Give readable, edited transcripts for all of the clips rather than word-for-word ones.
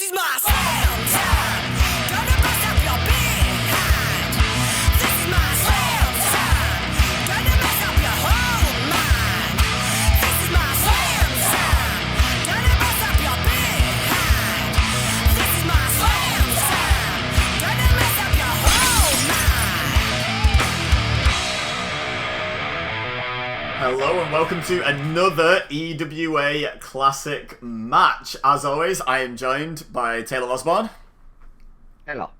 is my slam time. Gonna bust up your behind. This is my slam time. Gonna mess up your whole mind. This is my slam time. Gonna bust up your behind. This is my slam time. Gonna mess up your whole mind. Hello and welcome to another EWA Classic match. As always, I am joined by Taylor Osborne. Hello.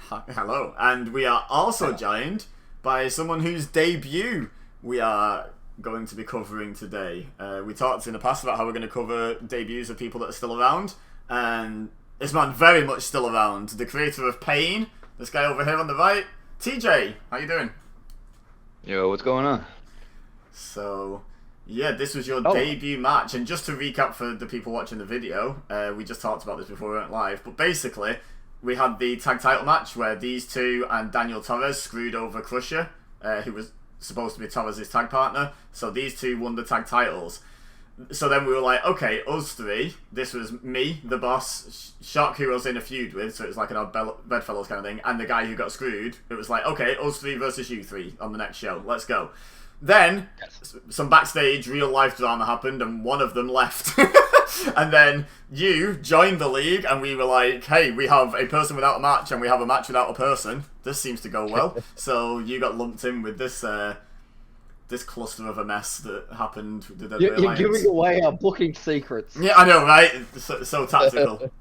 Hello. And we are also joined by someone whose debut we are going to be covering today. We talked in the past about how we're going to cover debuts of people that are still around, and this man very much still around. The creator of Payne, this guy over here on the right, TJ. How you doing? Yo, what's going on? So, yeah, this was your debut match, and just to recap for the people watching the video, we just talked about this before we went live, but basically, we had the tag title match where these two and Daniel Torres screwed over Crusher, who was supposed to be Torres' tag partner, so these two won the tag titles. So then we were like, okay, us three, this was me, the boss, Shock, who I was in a feud with, so it was like an odd bedfellows kind of thing, and the guy who got screwed. It was like, okay, us three versus you three on the next show, let's go. Then, some backstage real-life drama happened, and one of them left. And then you joined the league, and we were like, hey, we have a person without a match, and we have a match without a person. This seems to go well. So you got lumped in with this this cluster of a mess that happened with the Deadly Alliance. You're giving away our booking secrets. Yeah, I know, right? So tactical.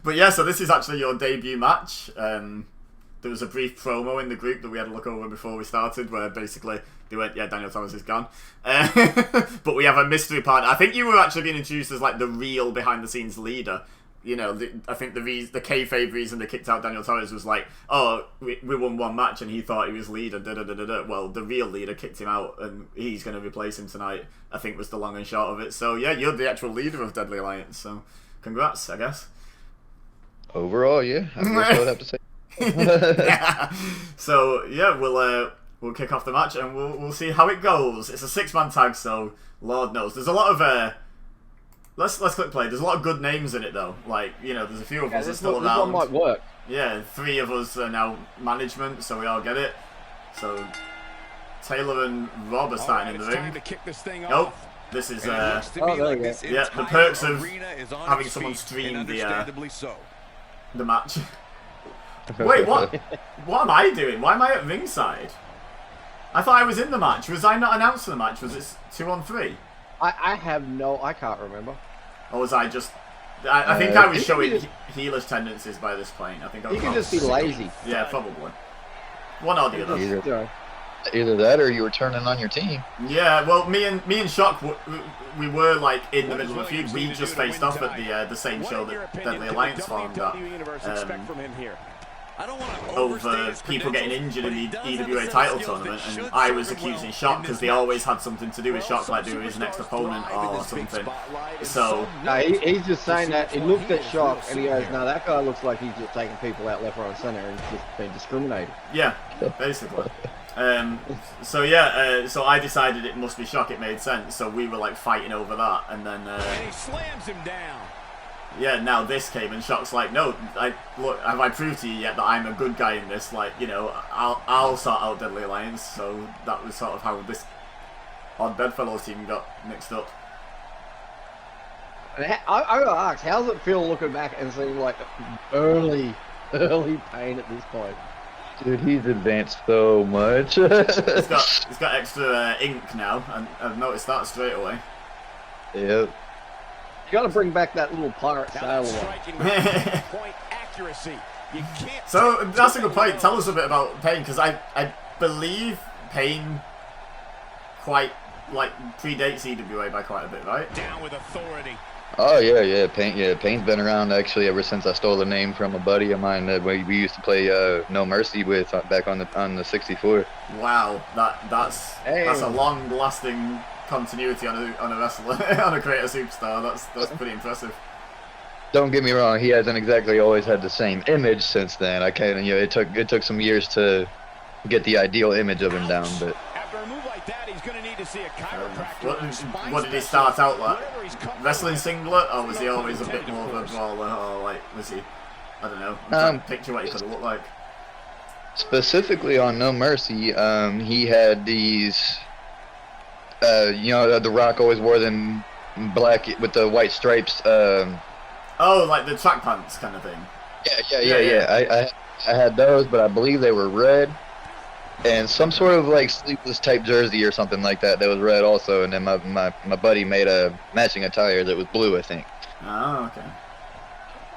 But yeah, so this is actually your debut match. There was a brief promo in the group that we had to look over before we started, where basically they went, yeah, Daniel Torres is gone. But we have a mystery partner. I think you were actually being introduced as like the real behind-the-scenes leader. You know, I think the kayfabe reason they kicked out Daniel Torres was like, oh, we won one match and he thought he was leader, da-da-da-da-da. Well, the real leader kicked him out and he's going to replace him tonight, I think was the long and short of it. So yeah, you're the actual leader of Deadly Alliance, so congrats, I guess. Overall, yeah. I guess I would have to say. Yeah. So yeah, we'll kick off the match and we'll see how it goes. It's a 6-man tag, so Lord knows. There's a lot of let's click play. There's a lot of good names in it though. Like, you know, there's a few of us that are still around. This one might work. Yeah, 3 of us are now management, so we all get it. So Taylor and Rob are starting in the ring. Oh, this is there you go. yeah, the perks of having someone stream the match. Wait, what? What am I doing? Why am I at ringside? I thought I was in the match. Was I not announcing the match? Was it 2-on-3? I can't remember. Or was I just... I think I was showing heelish tendencies by this point. I think I was... You can just be lazy. Yeah, probably. One or the other. Either that or you were turning on your team. Yeah, well, me and Shock, we were like in the middle of a feud. We just faced off at the same show that Deadly Alliance formed at. Over people getting injured in the EWA title tournament, and I was accusing Shock because they always had something to do with Shock, like do with his next opponent or something. So no, he's just saying that. He looked at Shock and he goes, "No, that guy looks like he's just taking people out left, right, and centre and just being discriminated." Yeah, basically. So yeah, so I decided it must be Shock. It made sense. So we were like fighting over that, and then and he slams him down. Yeah, now this came and Shock's like, no, look, have I proved to you yet that I'm a good guy in this? Like, you know, I'll sort out Deadly Alliance. So that was sort of how this odd bedfellows team got mixed up. I gotta ask, how's it feel looking back and seeing like early Payne at this point? Dude, he's advanced so much. He's got extra ink now, and I've noticed that straight away. Yep. You gotta bring back that little pirate sail one. So that's a good point. Tell us a bit about Payne, because I believe Payne quite like predates EWA by quite a bit, right? Down with authority. Oh yeah. Payne's been around actually ever since I stole the name from a buddy of mine that we used to play No Mercy with back on the 64. Wow, that's a long-lasting continuity on a wrestler, on a creator superstar. That's pretty impressive. Don't get me wrong, he hasn't exactly always had the same image since then. It took some years to get the ideal image of him down, but After a move like that, he's going to need to What did he start out like? Wrestling singlet, or was he always a bit more of a brawler, or like was he? I don't know. I'm trying to picture what he could have looked like. Specifically on No Mercy, he had these. You know, The Rock always wore them black with the white stripes. Oh, like the track pants kind of thing. Yeah. I had those, but I believe they were red. And some sort of like sleeveless type jersey or something like that was red also. And then my buddy made a matching attire that was blue, I think. Oh, okay.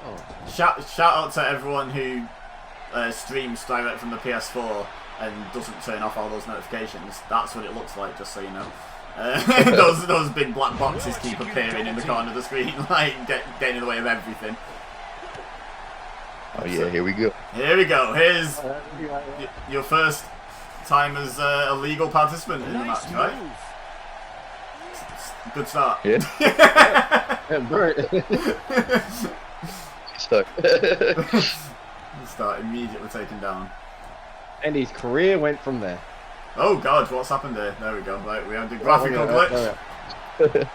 Oh. Shout out to everyone who streams direct from the PS4 and doesn't turn off all those notifications. That's what it looks like, just so you know. Those big black boxes keep appearing in the corner of the screen, like getting in the way of everything. Oh yeah, here we go. Here we go. Here's your first time as a legal participant in the match, right? Good start. Yeah. Stuck. Start immediately taken down. And his career went from there. Oh god, what's happened here? There we go. Right, we had the graphical glitch. There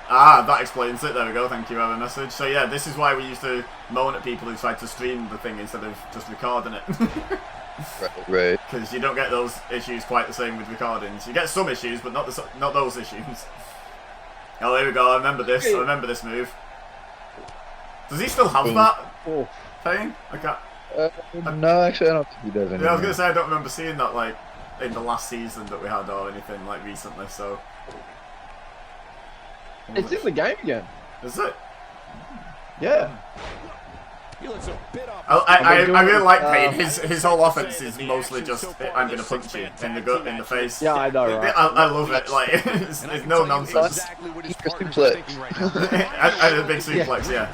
That explains it. There we go. Thank you, have a message. So yeah, this is why we used to moan at people who tried to stream the thing instead of just recording it. Right. Because you don't get those issues quite the same with recordings. You get some issues, but not those issues. Oh, here we go. I remember this. I remember this move. Does he still have that? Oh. Payne? I can't. No, actually, I don't think he does anymore. Yeah, I was gonna say I don't remember seeing that like in the last season that we had or anything like recently. So It's in the game again. is it? Yeah. I really like Payne. His whole offense is mostly just I'm gonna punch you in the gut, in the face. Yeah, I know, right? I love it. Like it's no nonsense. And a big suplex, yeah.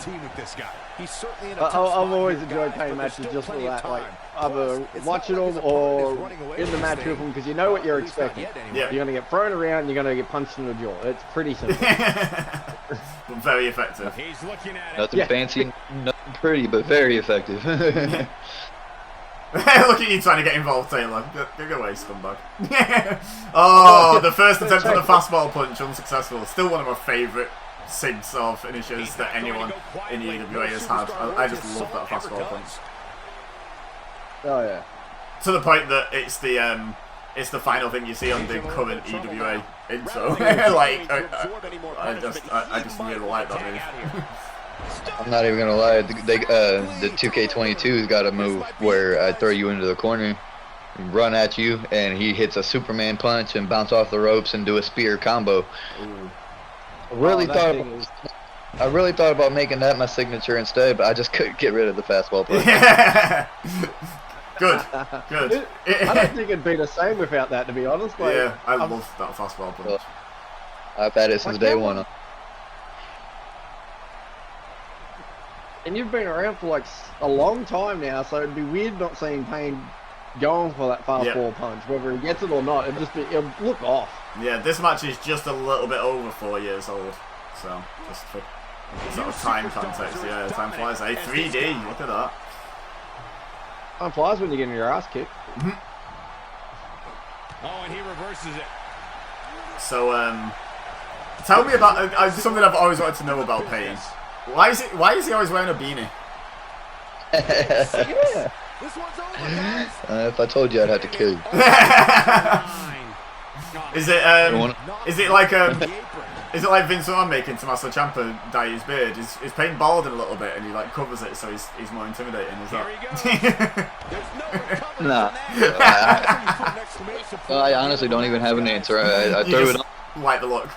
I've always enjoyed Payne matches just for that, like either watching them or in the match with them, because you know what you're expecting. Yeah. You're gonna get thrown around, you're gonna get punched in the jaw. It's pretty simple. But very effective. Nothing fancy, nothing pretty, but very effective. Look at you trying to get involved, Taylor. Go away, scumbag. Oh, the first attempt at the fastball punch, unsuccessful. Still one of my favourite SIGs or finishers that anyone in the EWA has had. I just love that fastball punch. Oh yeah. To the point that it's the final thing you see on the current EWA intro. Like I just really like that move. I'm not even gonna lie. The 2K22's got a move where I throw you into the corner, run at you, and he hits a Superman punch and bounce off the ropes and do a spear combo. Ooh. I really thought about making that my signature instead, but I just couldn't get rid of the fastball punch. Good. I don't think it'd be the same without that, to be honest. Like, Yeah, I love that fastball punch. I've had it since day one. And you've been around for like a long time now, so it'd be weird not seeing Payne going for that fastball punch, whether he gets it or not. It'll look off. Yeah, this match is just a little bit over 4 years old, so just for sort of time context, yeah, time flies. Hey, 3D, look at that. Time flies when you're getting your ass kicked. Oh, and he reverses it. So, tell me about something I've always wanted to know about Payne. Why is he always wearing a beanie? Yeah. This one's over, guys. If I told you, I'd have to kill you. Is it like Vince McMahon making Tommaso Ciampa dye his beard? Is Payne balding a little bit and he like covers it so he's more intimidating? Is that? Nah. I honestly don't even have an answer. I threw it on. Like the look.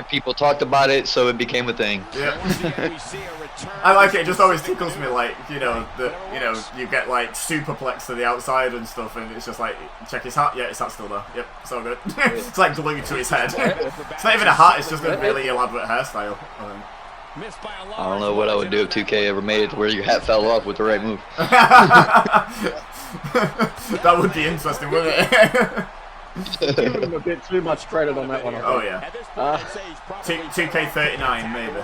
People talked about it, so it became a thing. Yeah. I like it. It just always tickles me, like you you get like superplex to the outside and stuff, and it's just like check his hat. Yeah, his hat's still there. Yep, it's all good. It's like glued to his head. It's not even a hat. It's just a really elaborate hairstyle. I think. I don't know what I would do if 2K ever made it to where your hat fell off with the right move. That would be interesting, wouldn't it? Giving him a bit too much credit on that one. I think. Oh yeah. At this point, I'd say he's probably 2K39 maybe.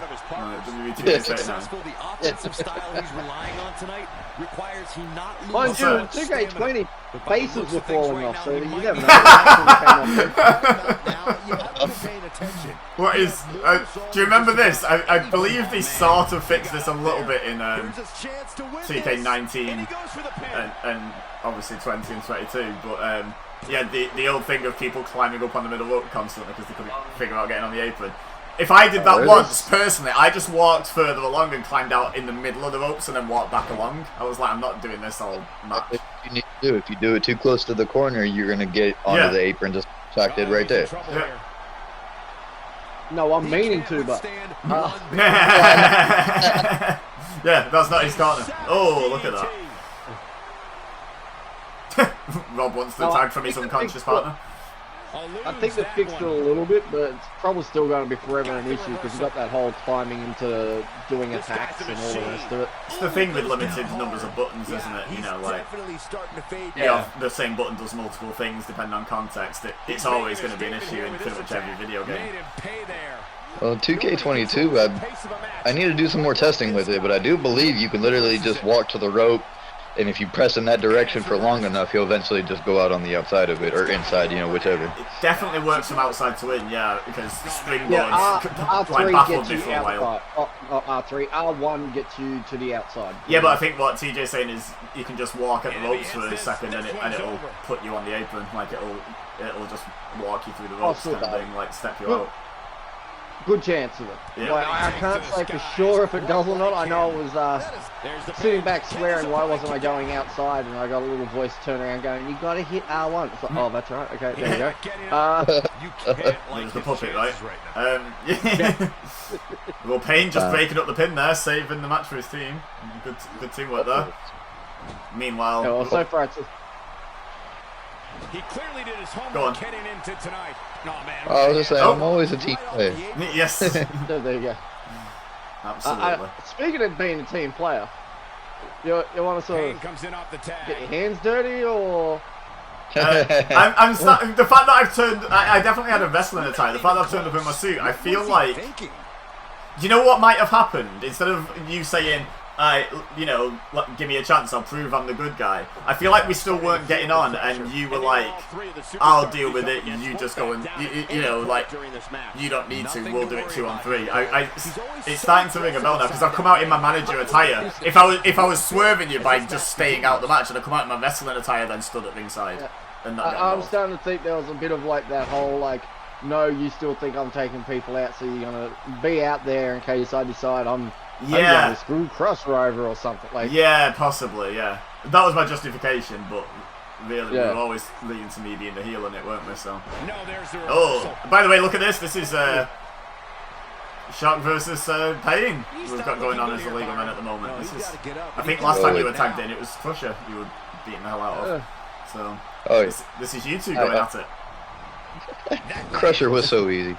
successful. The offensive style he's relying on tonight requires he not lose. Mind you, that? 2K20 bases were falling off, so you never know. Now you haven't been paying attention. What is? Do you remember this? I believe they sort of fixed this a little bit in Here's his chance to win this. 2K19 And he goes for the pin. and obviously 20 and 22. But yeah, the old thing of people climbing up on the middle rope constantly because they couldn't figure out getting on the apron. If I did that once, personally, I just walked further along and climbed out in the middle of the ropes and then walked back along. I was like, I'm not doing this all match. You need to do. If you do it too close to the corner, you're gonna get onto the apron just like did right there. Yeah. No, I'm meaning to, but Yeah, that's not his corner. Oh, look at that. Rob wants to tag from his unconscious partner. I think they fixed it a little bit, but it's probably still going to be forever an issue because you've got that whole climbing into doing attacks and all the rest of it. It's the thing with limited numbers of buttons, isn't it? You know, like, the same button does multiple things depending on context. It's always going to be an issue in pretty much every video game. Well, 2K22, I need to do some more testing with it, but I do believe you can literally just walk to the rope, and if you press in that direction for long enough, he'll eventually just go out on the outside of it, or inside, you know, whichever. It definitely works from outside to in, yeah, because springboards R3 like baffled gets me you for a while. outside. R3, R1 gets you to the outside. Yeah, but I think what TJ's saying is you can just walk at the ropes for a second and it'll put you on the apron, like it'll just walk you through the ropes kind of thing, like step you out. Good chance of it. Yeah. Like, I can't say for sure if it does or not. I know I was sitting back swearing why wasn't I going outside, and I got a little voice turn around going, you got to hit R1. It's like, oh, that's right. Okay, there you go. There's the puppet, right? Yeah. Well, Payne just breaking up the pin there, saving the match for his team. Good teamwork there. Meanwhile, well, so far it's he clearly did his homework heading into tonight. No, man. I was just saying, I'm always a team player. Yes. there you go. Absolutely. Speaking of being a team player, you want to sort of comes in off the tag. get your hands dirty, or I'm starting, the fact that I've turned, I definitely had a wrestling attire. The fact that I've turned up in my suit, I feel like, do you know what might have happened? Instead of you saying, give me a chance, I'll prove I'm the good guy. I feel like we still weren't getting on, and you were like, I'll deal with it, you just go and, you don't need to, we'll do it 2-on-3. It's starting to ring a bell now, because I've come out in my manager attire. If I was swerving you by just staying out the match, and I come out in my wrestling attire, then stood at ringside. And I'm starting to think there was a bit of like that whole like, no, you still think I'm taking people out, so you're going to be out there in case I decide I'm going to screw Crusher over or something. Like, yeah, possibly, yeah. That was my justification, but really we were always leading to me being the heel in it, weren't we? So. No, there's the oh, by the way, look at this. This is Shark versus Payne we've got going on as the legal men at the moment. This is, I think last time you were tagged in, it was Crusher you were beating the hell out of. So, this is you two going at it. Crusher was so easy.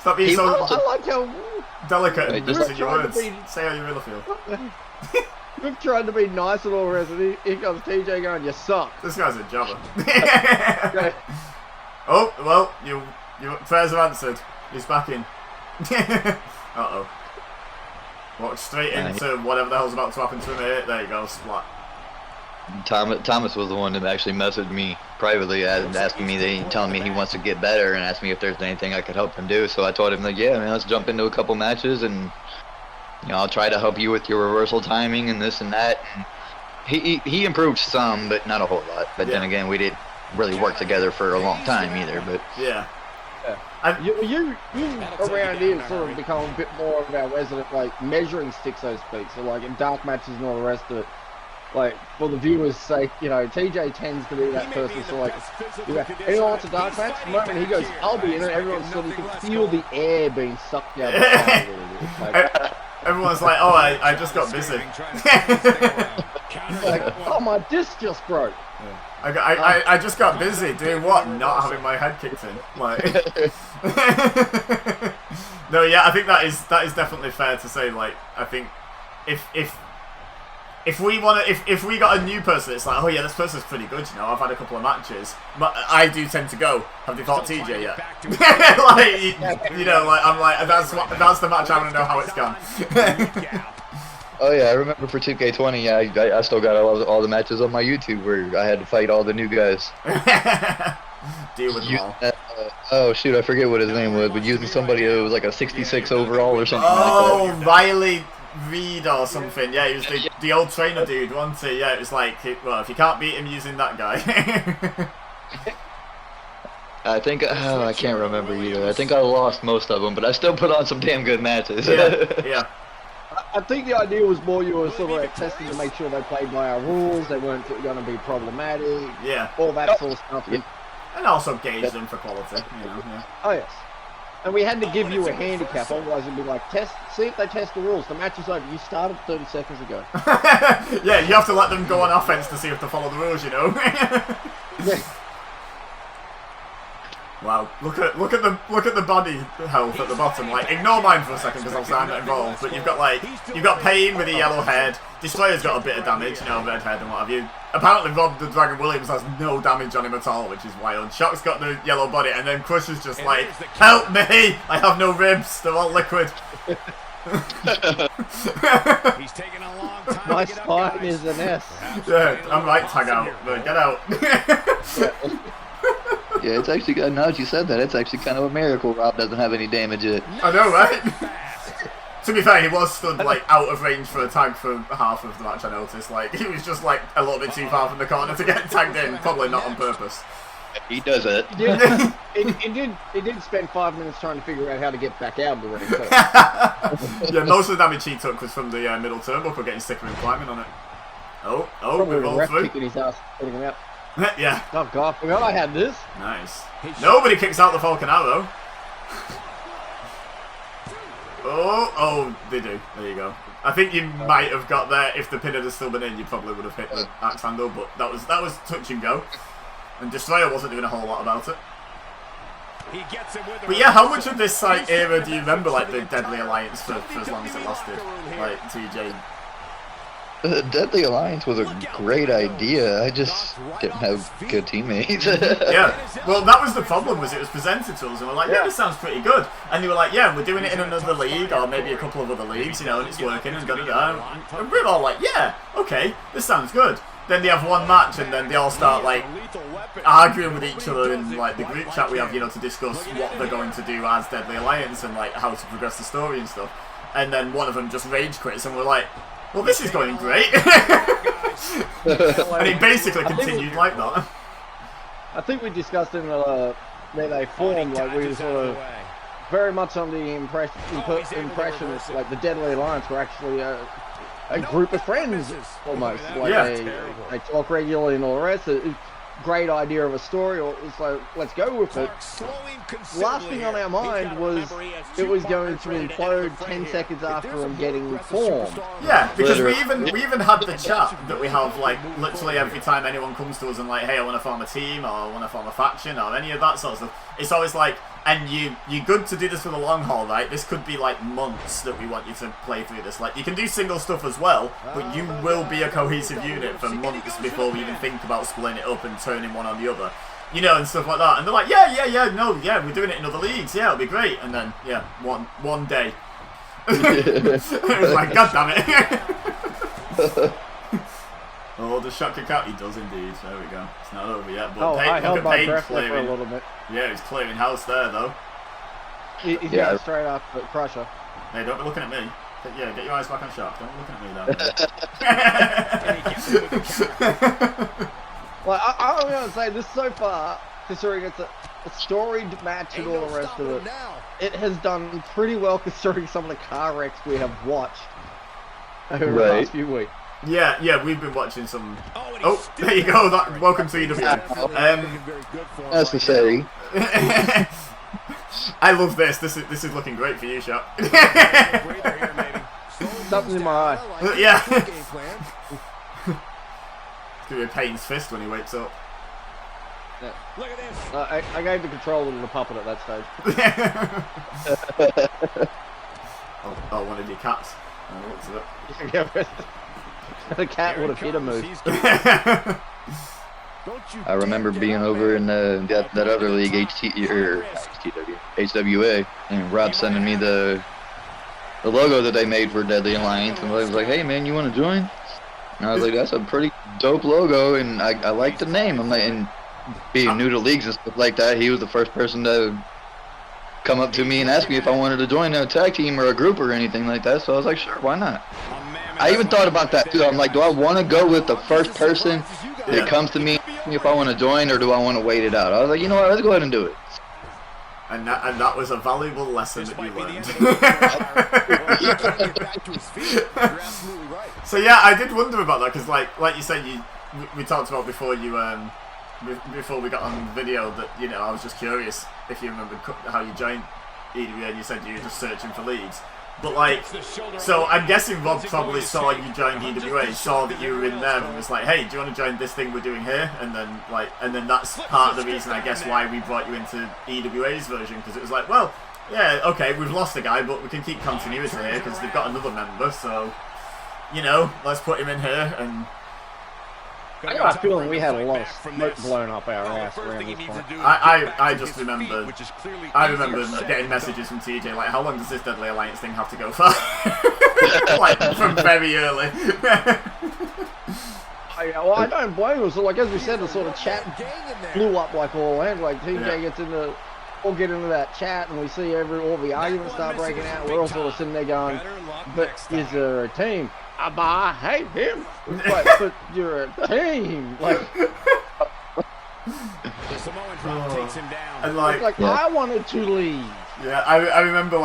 Stop being so I like how delicate and using your words. Say how you really feel. we've tried to be nice and all the rest of it. Here comes TJ going, you suck. This guy's a jobber. Oh, well, your prayers are answered. He's back in. Uh-oh. Walked straight into whatever the hell's about to happen to him here. There you go, splat. Thomas was the one that actually messaged me privately asking me, telling me he wants to get better and asked me if there's anything I could help him do. So I told him, like, yeah, man, let's jump into a couple matches and, I'll try to help you with your reversal timing and this and that. And he improved some, but not a whole lot. But then again, we didn't really work together for a long time either. But yeah. You around here sort of become a bit more of our resident, like, measuring stick, so to speak. So, like, in dark matches and all the rest of it. Like, for the viewers' sake, TJ tends to be that person. So, like, anyone wants a dark match? The moment he goes, I'll be in it, everyone's sort of, you can feel the air being sucked down. Like, everyone's like, oh, I just got busy. Like, oh, my disc just broke. I just got busy doing what? Not having my head kicked in. Like, no, yeah, I think that is definitely fair to say. Like, I think if if we want to, if we got a new person, it's like, oh yeah, this person's pretty good. You know, I've had a couple of matches, but I do tend to go. Have they fought TJ yet? Like, you know, like I'm like, that's the match. I want to know how it's gone. Oh yeah, I remember for 2K20. Yeah, I still got all the matches on my YouTube where I had to fight all the new guys. Deal with them all. Oh shoot, I forget what his name was, but using somebody who was like a 66 overall or something oh, like that. Riley Reed or something. Yeah, he was the old trainer dude, wasn't he? Yeah, it was like, well, if you can't beat him using that guy. I think I can't remember either. I think I lost most of them, but I still put on some damn good matches. Yeah. I think the idea was more you were sort of like testing to make sure they played by our rules, they weren't going to be problematic, all that sort of stuff. Yeah. And also gauge them for quality, you know. Yeah. Oh yes. And we had to give you a handicap, otherwise it'd be like, see if they test the rules. The match is over. You started 30 seconds ago. Yeah, you have to let them go on offense to see if they follow the rules, you know. Yeah. Wow, look at the body health at the bottom. Like, ignore mine for a second because I'm not involved. But you've got Payne with a yellow head. Destroyer's got a bit of damage, you know, red head and what have you. Apparently, Rob the Dragon Williams has no damage on him at all, which is wild. Shock's got the yellow body, and then Crusher's just like, help me! I have no ribs. They're all liquid. He's taking a long time. My spine is an S. Yeah, I'm right. Tag out. But get out. Yeah, it's actually, now that you said that, it's actually kind of a miracle Rob doesn't have any damage yet. I know, right? To be fair, he was stood like out of range for a tag for half of the match. I noticed, like he was just like a little bit too far from the corner to get tagged in. Probably not on purpose. He does it. He did spend 5 minutes trying to figure out how to get back out of the ring. So. Yeah, most of the damage he took was from the middle turnbuckle getting sick of him climbing on it. Oh, Probably we've all ref through. kicking his ass, putting him out. Yeah. Oh god, I forgot I had this. Nice. Nobody kicks out the Falcon Arrow. Oh, they do. There you go. I think you might have got there. If the pin had still been in, you probably would have hit the axe handle, but that was touch and go. And Destroyer wasn't doing a whole lot about it. But yeah, how much of this like era do you remember, like the Deadly Alliance for as long as it lasted? Like TJ. Deadly Alliance was a great idea. I just didn't have good teammates. Yeah, well, that was the problem. Was it was presented to us, and we're like, yeah, this sounds pretty good. And they were like, yeah, we're doing it in another league, or maybe a couple of other leagues, you know, and it's working and da-da-da. And we're all like, yeah, okay, this sounds good. Then they have one match, and then they all start like arguing with each other in like the group chat we have, you know, to discuss what they're going to do as Deadly Alliance and like how to progress the story and stuff. And then one of them just rage quits, and we're like, well, this is going great. And it basically continued like that. I think we discussed in the where they formed, like we were sort of very much on the impression that like the Deadly Alliance were actually a group of friends almost. Like they talk regularly and all the rest. Great idea of a story, or it's like, let's go with it. Last thing on our mind was it was going to implode 10 seconds after them getting formed. Yeah, because we even had the chat that we have like literally every time anyone comes to us and like, hey, I want to form a team or I want to form a faction or any of that sort of stuff. It's always like, and you're good to do this for the long haul, right? This could be like months that we want you to play through this. Like, you can do single stuff as well, but you will be a cohesive unit for months before we even think about splitting it up and turning one on the other. You know, and stuff like that. And they're like, yeah, we're doing it in other leagues. Yeah, it'll be great. And then, yeah, one day. It was like, God damn it. Oh, the Shaka Cat, he does indeed. There we go. It's not over yet. But I held my breath there for a clearing. little bit. Yeah, he's clearing house there, though. He's going straight up at Crusher. Hey, don't be looking at me. Yeah, get your eyes back on Shark. Don't be looking at me down. Well, I'm going to say this so far, considering it's a storied match and all the rest of it, it has done pretty well considering some of the car wrecks we have watched over the last few weeks. Yeah, we've been watching some. Oh, there you go. Welcome to EWA. Necessary. I love this. This is looking great for you, Shark. Something in my eye. Yeah. It's gonna be a Payne's fist when he wakes up. Yeah. Look at this. I gave the controller to the puppet at that stage. Oh, one of your cats. Oh, what's it? The cat would have hit a moose. I remember being over in that other league, HWA, and Rob sending me the logo that they made for Deadly Alliance, and I was like, "Hey man, you want to join?" And I was like, "That's a pretty dope logo, and I like the name." I'm like, and being new to leagues and stuff like that, he was the first person to come up to me and ask me if I wanted to join a tag team or a group or anything like that. So I was like, sure, why not? I even thought about that too. I'm like, do I want to go with the first person that comes to me if I want to join, or do I want to wait it out? I was like, you know what, let's go ahead and do it. And that was a valuable lesson that you learned. So yeah, I did wonder about that because, like you said, we talked about before before we got on the video that I was just curious if you remembered how you joined EWA, and you said you were just searching for leads. But so I'm guessing Rob probably saw you joined EWA, saw that you were in there, and was like, "Hey, do you want to join this thing we're doing here?" And then that's part of the reason, I guess, why we brought you into EWA's version, because it was like, well, yeah, okay, we've lost a guy, but we can keep continuity here because they've got another member, so let's put him in here. And I got a feeling we had a lot of smoke blown up our ass around this point. I just remember, getting messages from TJ like, how long does this Deadly Alliance thing have to go for? From very early. Well, I don't blame him. So, as we said, the sort of chat blew up like all land. TJ gets into, we'll get into that chat, and we see all the arguments start breaking out. We're all sort of sitting there going, but is there a team? I hate him. But you're a team. The Samoan drop takes him down. And I wanted to leave. Yeah, I remember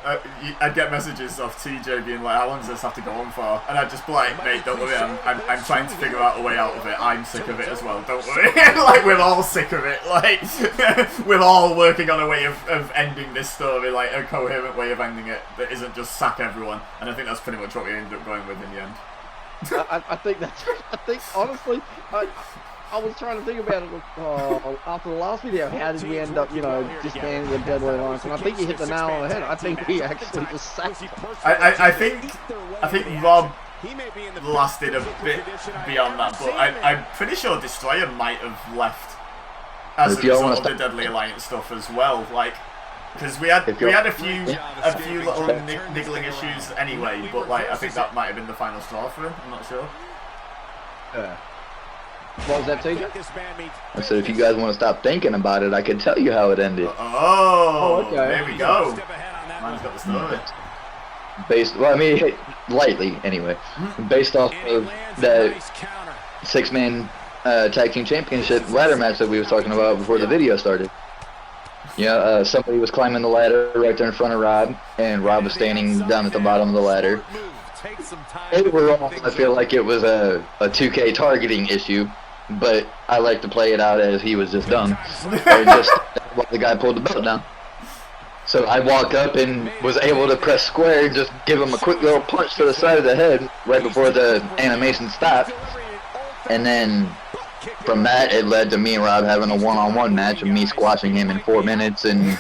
I'd get messages off TJ being like, how long does this have to go on for? And I'd just be like, mate, don't worry, I'm trying to figure out a way out of it. I'm sick of it as well, don't worry. We're all sick of it. We're all working on a way of ending this story, a coherent way of ending it that isn't just sack everyone. And I think that's pretty much what we ended up going with in the end. I think honestly, I was trying to think about it after the last video. How did we end up, disbanding the Deadly Alliance? And I think you hit the nail on the head. I think we actually just sacked him. I think Rob lasted a bit beyond that, but I'm pretty sure Destroyer might have left as a result of the Deadly Alliance stuff as well. Because we had a few little niggling issues anyway, but I think that might have been the final straw for him. I'm not sure. Yeah. What was that, TJ? I said, if you guys want to stop thinking about it, I can tell you how it ended. Okay. There we go. Man's got the story. Lightly, anyway. Based off of the 6-man tag team championship ladder match that we were talking about before the video started. Somebody was climbing the ladder right there in front of Rob, and Rob was standing down at the bottom of the ladder. Overall, I feel like it was a 2K targeting issue, but I like to play it out as he was just done. While the guy pulled the belt down. So I walk up and was able to press square, just give him a quick little punch to the side of the head right before the animation stopped. And then from that, it led to me and Rob having a one-on-one match and me squashing him in 4 minutes, and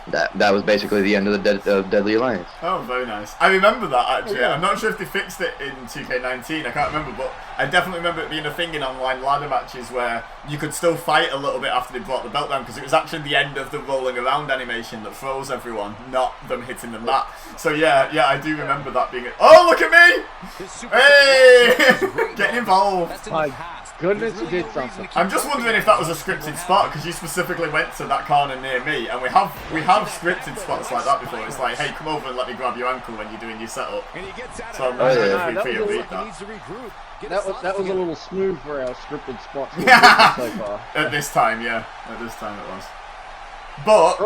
that was basically the end of the Deadly Alliance. Oh, very nice. I remember that, actually. I'm not sure if they fixed it in 2K19, I can't remember, but I definitely remember it being a thing in online ladder matches where you could still fight a little bit after they brought the belt down, because it was actually the end of the rolling around animation that froze everyone, not them hitting the mat. So yeah, I do remember that being it. Oh, look at me! Hey! Getting involved. Goodness, you did something. I'm just wondering if that was a scripted spot, because you specifically went to that corner near me, and we have scripted spots like that before. It's like, hey, come over and let me grab your ankle when you're doing your setup. So I'm wondering if we pre-agreed that. That was a little smooth for our scripted spots so far. At this time, yeah. At this time it was. But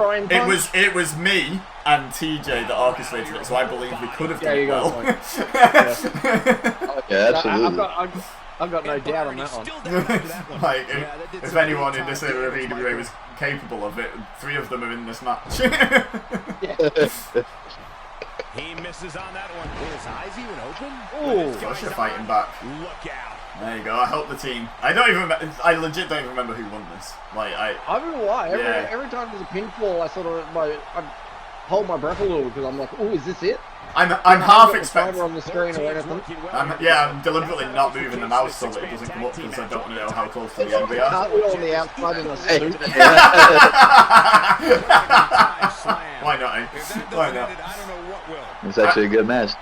it was me and TJ that orchestrated it, so I believe we could have done it well. Yeah, absolutely. I've got no doubt on that one. If anyone in this era of EWA was capable of it, 3 of them are in this match. He misses on that one. His eyes even open. Oh, Russia fighting back. Look out. There you go. I helped the team. I legit don't even remember who won this. I don't know why. Every time there's a pinfall, I sort of hold my breath a little because I'm like, oh, is this it? I'm I half haven't got the expecting. timer on the screen or anything. I'm deliberately not moving the mouse so that it doesn't come up because I don't want to know how close to the end we are. Can't we on the outside in a suit? Why not? Eh? Why not? It's actually a good match.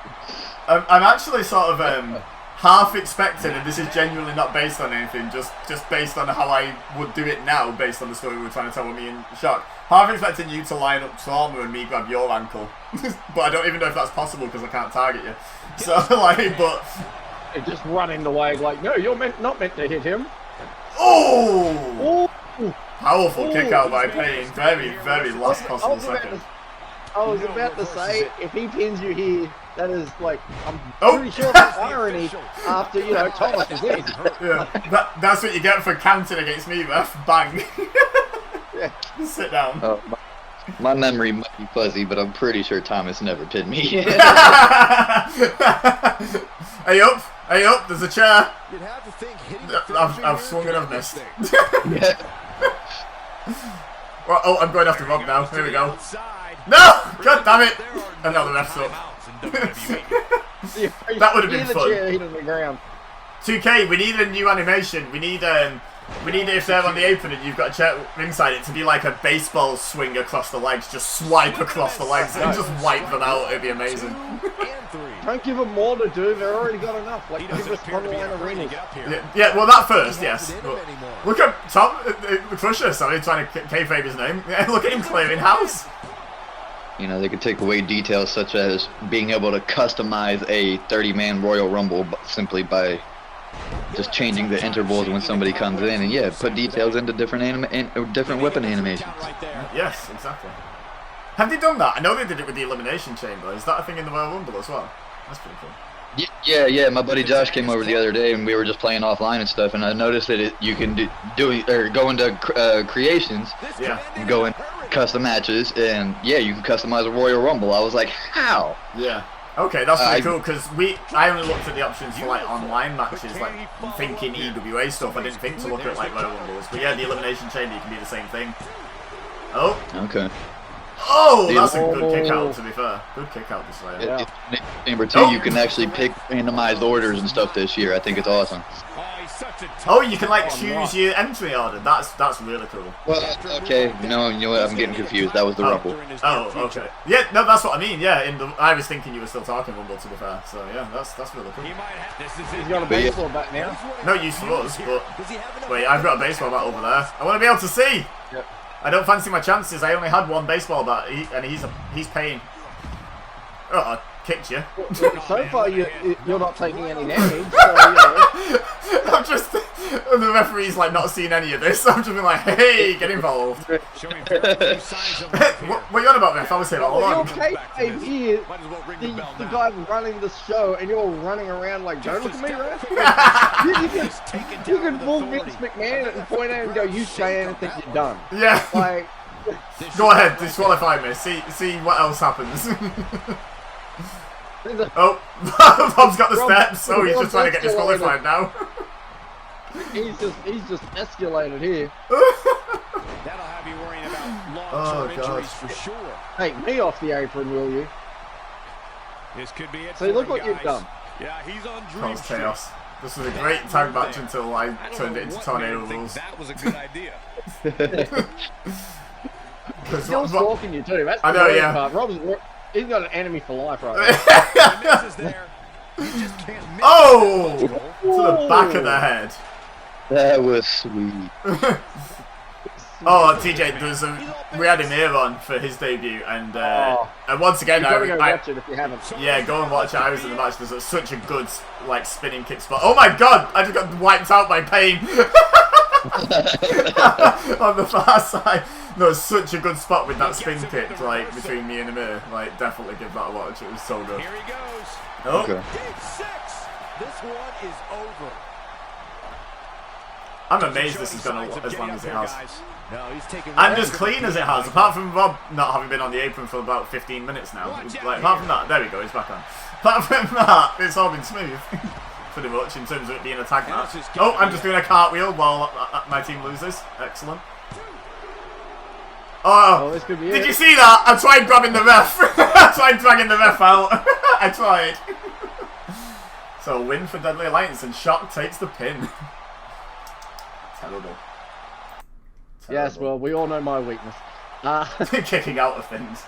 I'm actually sort of half expecting, and this is genuinely not based on anything, just based on how I would do it now, based on the story we were trying to tell with me and Shock. Half expecting you to line up Trauma and me grab your ankle, but I don't even know if that's possible because I can't target you. So like, but just running the leg like, no, you're not meant to hit him. oh, Ooh. powerful kick out by Payne, very last possible second. I was about to say, if he pins you here, that is like, I'm Oh. pretty sure that's irony after, you know, Thomas is in. Yeah, that's what you get for counting against me, ref. Bang. Yeah. Sit down. Oh, my memory might be fuzzy, but I'm pretty sure Thomas never pinned me. Hey up, there's a chair. You'd have to think hitting I've swung and I've missed. Well, oh, I'm going after Rob now. Here we go. No! God damn it! And now the ref's up. That would have been fun. Chair hitting the ground. 2K, we need a new animation. We need if they're on the apron and you've got a chair ringside it to be like a baseball swing across the legs, just swipe across the legs and just wipe them out. It'd be amazing. Don't give them more to do. They've already got enough. Like, give us one-line arenas. Yeah, well that first, yes. Look at Tom, Crusher, sorry, trying to kayfabe his name. Look at him clearing house. You know, they could take away details such as being able to customize a 30-man Royal Rumble simply by just changing the intervals when somebody comes in, and yeah, put details into different different weapon animations. Yes, exactly. Have they done that? I know they did it with the Elimination Chamber. Is that a thing in the Royal Rumble as well? That's pretty cool. Yeah. My buddy Josh came over the other day, and we were just playing offline and stuff, and I noticed that you can go into creations, and go in custom matches, and yeah, you can customize a Royal Rumble. I was like, how? Yeah. Okay, that's really cool because I only looked at the options for like online matches, like thinking EWA stuff. I didn't think to look at like Royal Rumbles, but yeah, the Elimination Chamber you can be the same thing. Oh. Okay. Oh, that's a good kick out. To be fair, good kick out this way. Yeah. Number 2, you can actually pick randomized orders and stuff this year. I think it's awesome. Oh, you can like choose your entry order. That's really cool. Well, okay, you know what? I'm getting confused. That was the Rumble. Oh, okay. Yeah, no, that's what I mean. Yeah, I was thinking you were still talking Rumble, to be fair. So yeah, that's really cool. He's got a baseball bat now. No use for us, but wait, I've got a baseball bat over there. I want to be able to see. Yep. I don't fancy my chances. I only had one baseball bat, and he's Payne. Oh, I kicked you. So far, you're not taking any damage. So, you know. I'm just the referee's like not seeing any of this. I'm just being like, hey, get involved. What are you on about, ref? I was here all along. You're kayfabe here, the guy running the show, and you're running around like, don't look at me, ref. You can pull Vince McMahon and point at him and go, you say anything, you're done. Yeah. Like, go ahead, disqualify me. See what else happens. Oh, Bob's got the steps. Oh, he's just trying to get disqualified now. He's just escalated here. That'll have you worrying about long-term injuries for sure. Take me off the apron, will you? This could be it. See, look what you've done. Yeah, he's on dream Cause chaos. This was a great tag match until I turned it into tornado rules. That was a good idea. Still stalking you too. That's the I know, worst yeah. part. He's got an enemy for life right now. Oh! To the back of the head. That was sweet. Oh, TJ, we had him here on for his debut, and once again, You've got to go watch it if you haven't. Yeah, go and watch it. I was in the match. There's such a good like spinning kick spot. Oh my god! I just got wiped out by Payne on the far side. No, it's such a good spot with that spin kick, like between me and Amir. Like, definitely give that a watch. It was so good. Here he goes. Oh. Okay. Game 6. This one is over. I'm amazed this has gone as long as it has. No, he's taking And as clean as it has, apart from Rob not having been on the apron for about 15 minutes now. Like, apart from that, there we go, he's back on. Apart from that, it's all been smooth. Pretty much, in terms of it being a tag match. Oh, I'm just doing a cartwheel while my team loses. Excellent. Oh, this could be did it. you see that? I tried grabbing the ref. I tried dragging the ref out. I tried. So win for Deadly Alliance and Shock takes the pin. Terrible. Yes, well, we all know my weakness. Kicking out of things.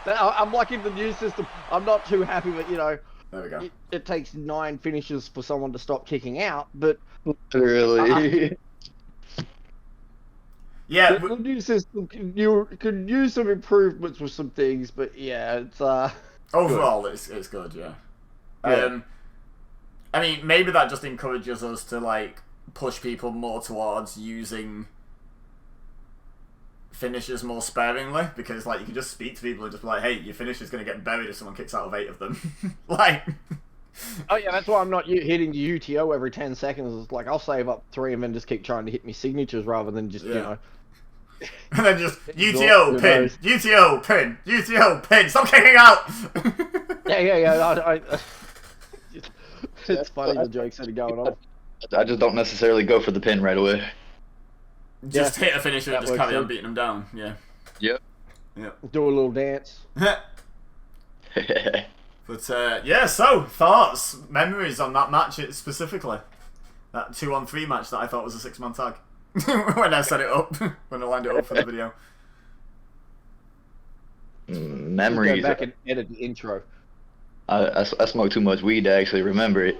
I'm like in the new system. I'm not too happy that, you know, There we go. it takes 9 finishes for someone to stop kicking out, but Really? Yeah. the new system could use some improvements with some things, but yeah, it's Overall, it's good, yeah. Yeah. I mean, maybe that just encourages us to like push people more towards using finishes more sparingly, because like you can just speak to people and just be like, hey, your finish is going to get buried if someone kicks out of 8 of them. Like, oh yeah, that's why I'm not hitting the UTO every 10 seconds. It's like I'll save up 3 and then just keep trying to hit me signatures rather than just you know. And then just UTO pin, UTO pin, UTO pin. Stop kicking out. Yeah. It's funny the jokes that are going on. I just don't necessarily go for the pin right away. Just hit a finisher and That just carry works on beating them down. Yeah. Yep. Do a little dance. But yeah, so thoughts, memories on that match specifically. That 2-on-3 match that I thought was a 6-man tag. When I set it up, when I lined it up for the video. Memories. Go back and edit the intro. I smoked too much weed to actually remember it.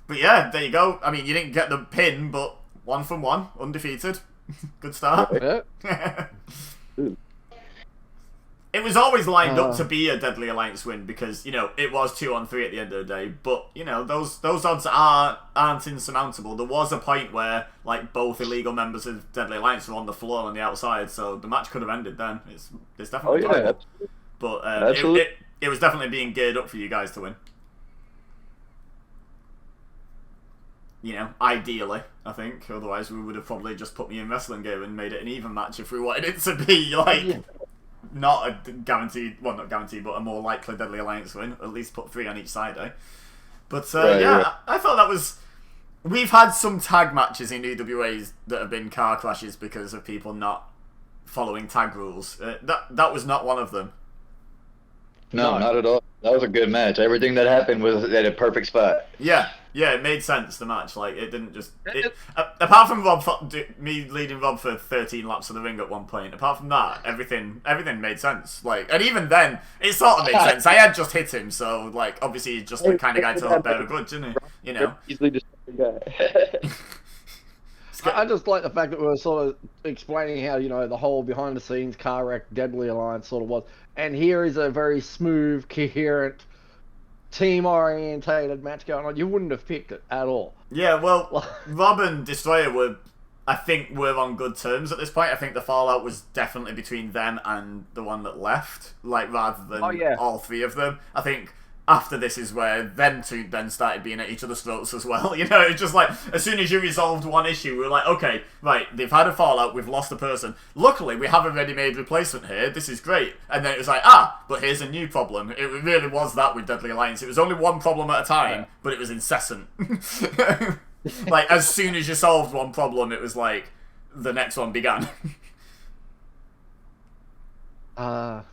But yeah, there you go. I mean, you didn't get the pin, but 1 from 1, undefeated. Good start. Yeah. It was always lined up to be a Deadly Alliance win because, you know, it was 2-on-3 at the end of the day. But, you know, those odds aren't insurmountable. There was a point where, like, both illegal members of Deadly Alliance were on the floor on the outside, so the match could have ended then. It's definitely possible. But it was definitely being geared up for you guys to win. You know, ideally, I think. Otherwise, we would have probably just put me in wrestling gear and made it an even match if we wanted it to be, like, not a guaranteed, well, not guaranteed, but a more likely Deadly Alliance win. At least put 3 on each side, eh? But, I thought that was... We've had some tag matches in EWAs that have been car crashes because of people not following tag rules. That was not one of them. No, not at all. That was a good match. Everything that happened was at a perfect spot. Yeah, it made sense, the match. Like, it didn't just... apart from me leading Rob for 13 laps of the ring at one point, apart from that, everything made sense. Like, and even then, it sort of made sense. I had just hit him, so, like, obviously he's just the kind of guy to bear a grudge, isn't he? You know? Easily destroyed guy. I just like the fact that we were sort of explaining how, you know, the whole behind-the-scenes car wreck Deadly Alliance sort of was. And here is a very smooth, coherent, team-orientated match going on. You wouldn't have picked it at all. Yeah, well, Rob and Destroyer were on good terms at this point. I think the fallout was definitely between them and the one that left, like, rather than all 3 of them. I think after this is where them 2 then started being at each other's throats as well. You know, it's just like, as soon as you resolved one issue, we were like, okay, right, they've had a fallout, we've lost a person. Luckily, we have a ready-made replacement here, this is great. And then it was like, but here's a new problem. It really was that with Deadly Alliance. It was only one problem at a time, but it was incessant. Like, as soon as you solved one problem, it was like, the next one began.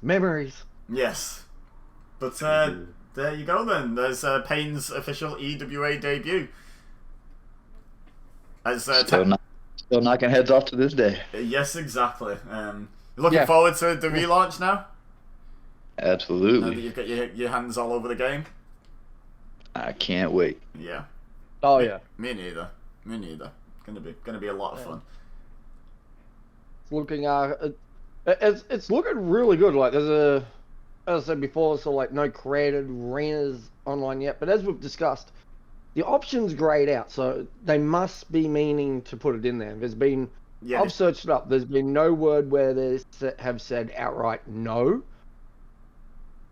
Memories. Yes. But, there you go then. There's Payne's official EWA debut. As still knocking heads off to this day. Yes, exactly. Looking forward to the relaunch now? Absolutely. Now that you've got your hands all over the game? I can't wait. Yeah. Oh, yeah. Me neither. Gonna be a lot of fun. It's looking, it's looking really good. Like, there's as I said before, so like no created arenas online yet, but as we've discussed, the option's grayed out, so they must be meaning to put it in there. There's been, I've searched it up, there's been no word where they have said outright no.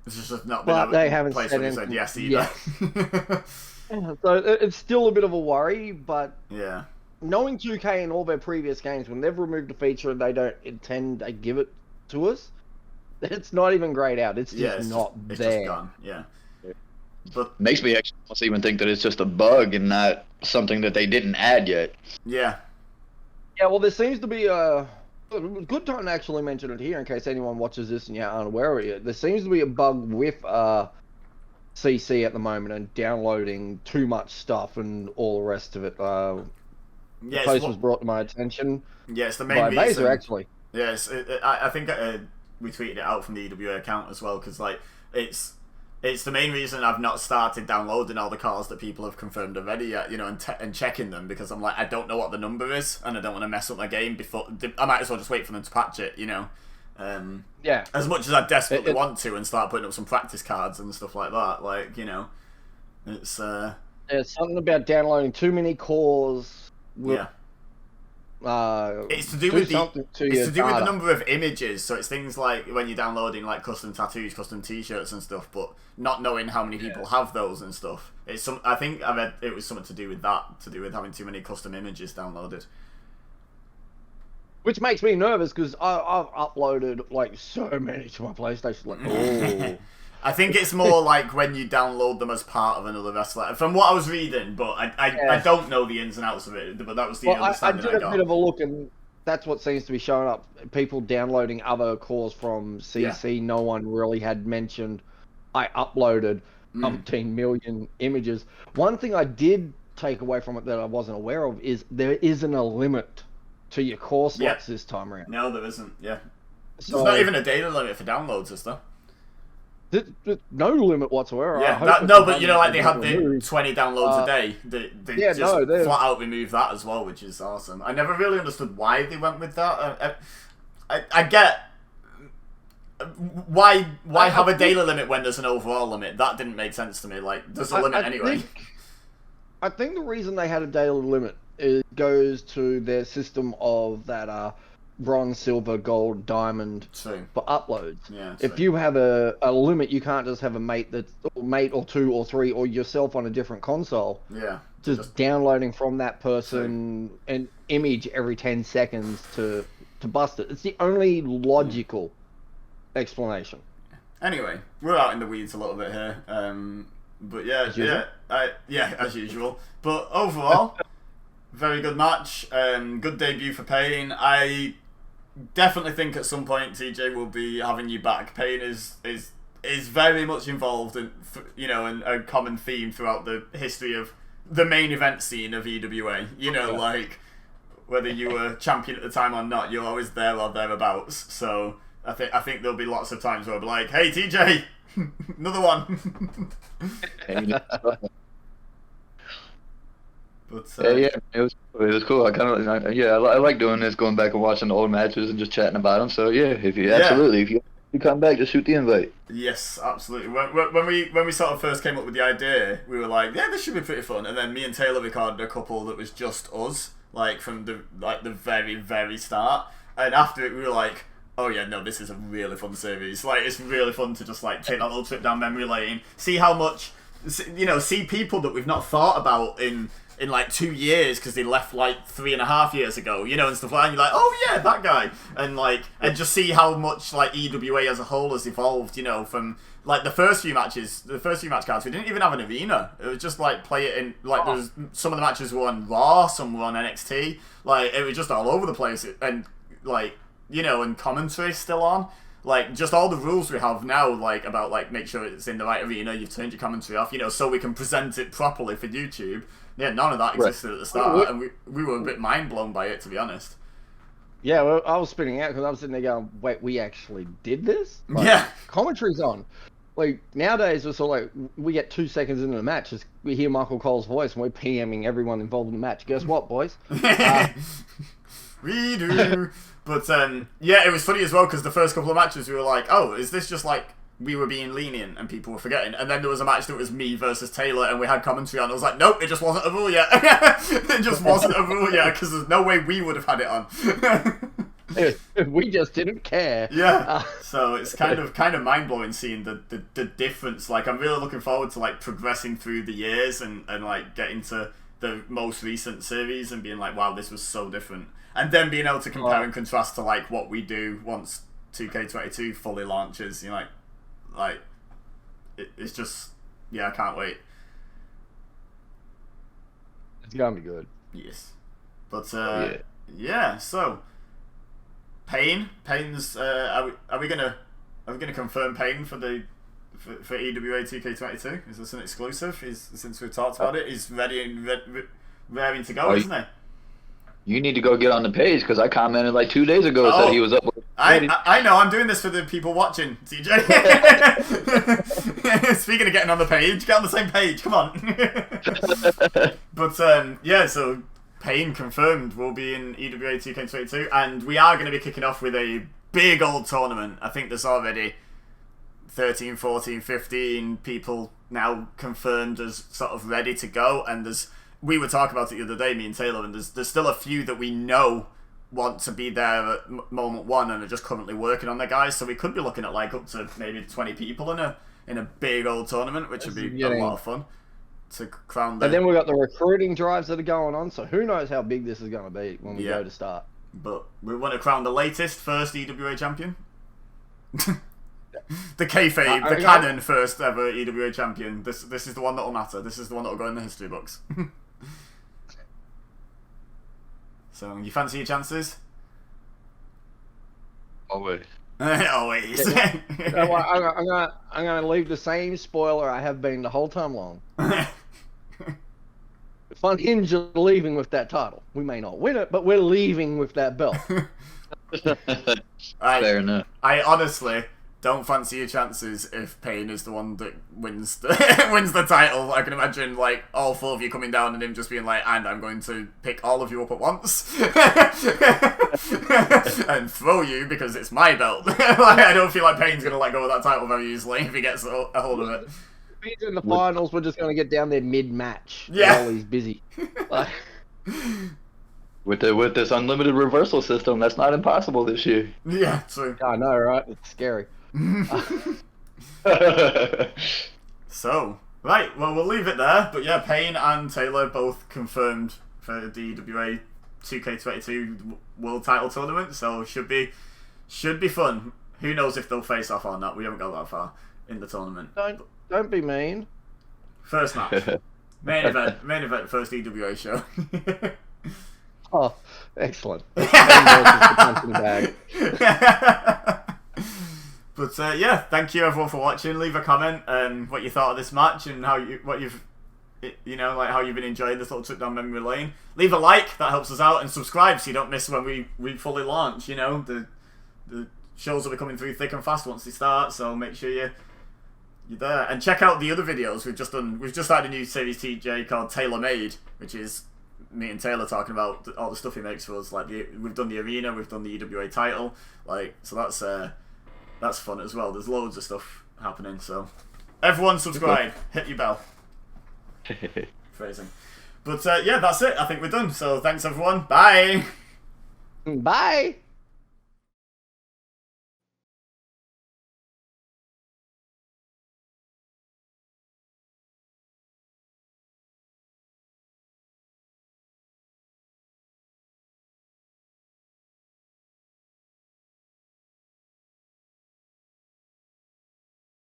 It's just not but been they haven't place said, where they said yes either. Yeah. So it's still a bit of a worry, but yeah, knowing 2K in all their previous games, when they've removed a feature and they don't intend to give it to us, it's not even grayed out. It's just not there. It's just gone. Yeah. But makes me actually almost even think that it's just a bug and not something that they didn't add yet. Yeah. Yeah, well, there seems to be a good time to actually mention it here in case anyone watches this and you're unaware of it. There seems to be a bug with CC at the moment and downloading too much stuff and all the rest of it. The post was brought to my attention. Yeah, it's the main by reason. Mazer, actually. Yes, I think we tweeted it out from the EWA account as well, because like it's the main reason I've not started downloading all the cars that people have confirmed already yet, you know, and checking them, because I'm like, I don't know what the number is, and I don't want to mess up my game before. I might as well just wait for them to patch it, you know. Yeah. As much as I desperately want to, and start putting up some practice cards and stuff like that, like, you know, it's There's something about downloading too many cores. Yeah. It's to do with the number of images. So it's things like when you're downloading like custom tattoos, custom T-shirts and stuff, but not knowing how many people have those and stuff. I think I read it was something to do with that, to do with having too many custom images downloaded. Which makes me nervous because I've uploaded like so many to my PlayStation. Like, oh. I think it's more like when you download them as part of another wrestler. From what I was reading, but I don't know the ins and outs of it. But that was the understanding I got. I did a bit of a look, and that's what seems to be showing up. People downloading other cores from CC. Yeah. No one really had mentioned. I uploaded 15 million images. One thing I did take away from it that I wasn't aware of is there isn't a limit to your core slots this time around. No, there isn't. Yeah, so, there's not even a data limit for downloads, is there? There's no limit whatsoever. Yeah, but you know, like they had the 20 downloads a day. They just flat out removed that as well, which is awesome. I never really understood why they went with that. I get why have a data limit when there's an overall limit. That didn't make sense to me. Like, there's a limit anyway. I think the reason they had a data limit goes to their system of that bronze, silver, gold, diamond for uploads. Yeah, if you have a limit, you can't just have a mate or two or three or yourself on a different console. Yeah. Just downloading from that person an image every 10 seconds to bust it. It's the only logical explanation. Anyway, we're out in the weeds a little bit here. But as usual. But overall, very good match. Good debut for Payne. I definitely think at some point TJ will be having you back. Payne is very much involved in, you know, and a common theme throughout the history of the main event scene of EWA. You know, like whether you were champion at the time or not, you're always there or thereabouts. So I think there'll be lots of times where I'll be like, "Hey TJ, another one." But, it was cool. I kind of I like doing this, going back and watching the old matches and just chatting about them. So if you come back, just shoot the invite. Yes, absolutely. When we sort of first came up with the idea, we were like, yeah, this should be pretty fun. And then me and Taylor recorded a couple that was just us, like from the very, very start. And after it, we were like, oh yeah, no, this is a really fun series. Like, it's really fun to just like take that little trip down memory lane, see how much, you know, see people that we've not thought about in like 2 years because they left like 3.5 years ago, you know, and stuff like that. And you're like, oh yeah, that guy, and just see how much like EWA as a whole has evolved, you know, from like the first few match cards. We didn't even have an arena. It was just like play it in like there was some of the matches were on Raw, some were on NXT. Like it was just all over the place, and like, you know, and commentary still on. Like, just all the rules we have now, like, about, like, make sure it's in the right arena, you've turned your commentary off, you know, so we can present it properly for YouTube. Yeah, none of that existed at the start, and we were a bit mind-blown by it, to be honest. Yeah, well, I was spinning out, because I was sitting there going, wait, we actually did this? Like, yeah. Commentary's on. Like, nowadays, it's all like, we get 2 seconds into the match, we hear Michael Cole's voice, and we're PMing everyone involved in the match. Guess what, boys? We do. But, yeah, it was funny as well, because the first couple of matches we were like, oh, is this just like we were being lenient and people were forgetting? And then there was a match that was me versus Taylor, and we had commentary on. I was like, nope, it just wasn't a rule yet. It just wasn't a rule yet, because there's no way we would have had it on. We just didn't care. Yeah. So it's kind of mind-blowing seeing the difference. Like, I'm really looking forward to, like, progressing through the years and like, getting to the most recent series and being like, wow, this was so different. And then being able to compare and contrast to like what we do once 2K22 fully launches, you know, like it's just, yeah, I can't wait. It's gonna be good. Yes, but Yeah. So Payne's. Are we gonna confirm Payne for EWA 2K22? Is this an exclusive? Since we've talked about it, he's raring to go, isn't he? You need to go get on the page because I commented like 2 days ago and said he was up. I know. I'm doing this for the people watching, TJ. Speaking of getting on the page, get on the same page. Come on. But yeah, so Payne confirmed will be in EWA 2K22, and we are going to be kicking off with a big old tournament. I think there's already 13, 14, 15 people now confirmed as sort of ready to go, and we were talking about it the other day, me and Taylor, and there's still a few that we know want to be there at moment one and are just currently working on their guys, so we could be looking at like up to maybe 20 people in a big old tournament, which would be a lot of fun to crown And then we've got the recruiting drives that are going on, so who knows how big this is going to be when we go to start. But we want to crown the first EWA champion. The kayfabe, the canon first ever EWA champion. This is the one that will matter. This is the one that will go in the history books. So, you fancy your chances? Always. Always. I'm gonna leave the same spoiler I have been the whole time long. Fun Hinge are leaving with that title. We may not win it, but we're leaving with that belt. Fair enough. I honestly don't fancy your chances if Payne is the one that wins the title. I can imagine like all four of you coming down and him just being like, and I'm going to pick all of you up at once and throw you because it's my belt. Like, I don't feel like Payne's going to let go of that title very easily if he gets a hold of it. If he's in the finals, we're just going to get down there mid-match. Yeah. While he's busy. Like, With this unlimited reversal system, that's not impossible this year. Yeah, true. I know, right? It's scary. So, right, well, we'll leave it there. But yeah, Payne and Taylor both confirmed for the EWA 2K22 World Title Tournament, so should be fun. Who knows if they'll face off or not? We haven't got that far in the tournament. Don't be mean. First match, main event, first EWA show. Oh, excellent. Punching bag. But yeah, thank you everyone for watching. Leave a comment what you thought of this match and how you've been enjoying this little trip down memory lane. Leave a like, that helps us out, and subscribe so you don't miss when we fully launch. You know, the shows will be coming through thick and fast once they start, so make sure you're there. And check out the other videos we've just done. We've just started a new series, TJ, called Tailor Made, which is me and Taylor talking about all the stuff he makes for us. Like we've done the arena, we've done the EWA title, so that's fun as well. There's loads of stuff happening, so everyone subscribe, hit your bell. Phrasing. But yeah, that's it. I think we're done. So thanks everyone. Bye. Bye.